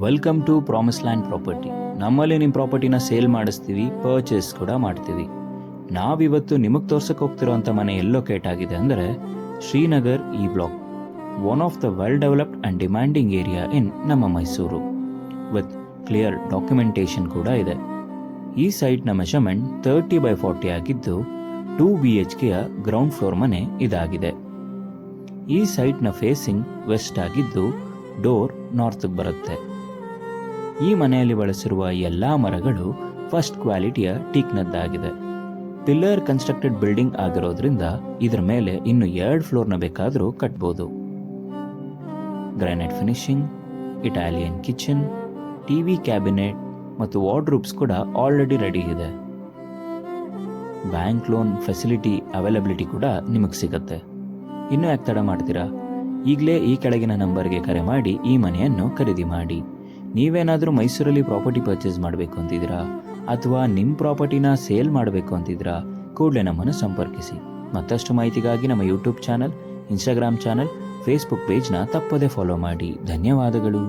Welcome to promise land property. ನಮ್ಮಲ್ಲಿ ನಿಮ್ಮ ಪ್ರಾಪರ್ಟಿನ sale ಮಾಡಿಸ್ತೀವಿ, ಪರ್ಚೇಸ್ ಕೂಡ ಮಾಡ್ತೀವಿ. ನಾವಿವತ್ತು ನಿಮಗೆ ತೋರ್ಸಕ್ಕೆ ಹೋಗ್ತಿರೋಂಥ ಮನೆ ಎಲ್ಲಿ ಲೊಕೇಟ್ ಆಗಿದೆ ಅಂದರೆ Srinagar E block, one of the well developed and demanding area in ನಮ್ಮ ಮೈಸೂರು. ವಿತ್ ಕ್ಲಿಯರ್ ಡಾಕ್ಯುಮೆಂಟೇಷನ್ ಕೂಡ ಇದೆ. ಈ ಸೈಟ್ನ ಮೆಷರ್ಮೆಂಟ್ 30x40 ಆಗಿದ್ದು 2 BHKಯ ಗ್ರೌಂಡ್ ಫ್ಲೋರ್ ಮನೆ ಇದಾಗಿದೆ. ಈ ಸೈಟ್ನ ಫೇಸಿಂಗ್ ವೆಸ್ಟ್ ಆಗಿದ್ದು ಡೋರ್ ನಾರ್ತ್ಗೆ ಬರುತ್ತೆ. ಈ ಮನೆಯಲ್ಲಿ ಬಳಸಿರುವ ಎಲ್ಲ ಮರಗಳು ಫಸ್ಟ್ ಕ್ವಾಲಿಟಿಯ ಟೀಕ್ನದ್ದಾಗಿದೆ. ಪಿಲ್ಲರ್ ಕನ್ಸ್ಟ್ರಕ್ಟೆಡ್ ಬಿಲ್ಡಿಂಗ್ ಆಗಿರೋದ್ರಿಂದ ಇದರ ಮೇಲೆ ಇನ್ನು 2 ಫ್ಲೋರ್ನ ಬೇಕಾದರೂ ಕಟ್ಬೋದು. Granite finishing, Italian kitchen, TV cabinet ಮತ್ತು ವಾರ್ಡ್ರೂಬ್ಸ್ ಕೂಡ ಆಲ್ರೆಡಿ ರೆಡಿ ಇದೆ. ಬ್ಯಾಂಕ್ ಲೋನ್ ಫೆಸಿಲಿಟಿ ಅವೈಲಬಿಲಿಟಿ ಕೂಡ ನಿಮಗೆ ಸಿಗುತ್ತೆ. ಇನ್ನೂ ಯಾಕೆ ತಡ ಮಾಡ್ತೀರಾ? ಈಗಲೇ ಈ ಕೆಳಗಿನ ನಂಬರ್ಗೆ ಕರೆ ಮಾಡಿ ಈ ಮನೆಯನ್ನು ಖರೀದಿ ಮಾಡಿ. ನೀವೇನಾದರೂ ಮೈಸೂರಲ್ಲಿ ಪ್ರಾಪರ್ಟಿ ಪರ್ಚೇಸ್ ಮಾಡಬೇಕು ಅಂತಿದ್ದೀರಾ ಅಥವಾ ನಿಮ್ಮ ಪ್ರಾಪರ್ಟಿನ ಸೇಲ್ ಮಾಡಬೇಕು ಅಂತಿದ್ದೀರಾ, ಕೂಡಲೇ ನಮ್ಮನ್ನು ಸಂಪರ್ಕಿಸಿ. ಮತ್ತಷ್ಟು ಮಾಹಿತಿಗಾಗಿ ನಮ್ಮ YouTube channel, Instagram channel, Facebook ಪೇಜ್ನ ತಪ್ಪದೇ ಫಾಲೋ ಮಾಡಿ. ಧನ್ಯವಾದಗಳು.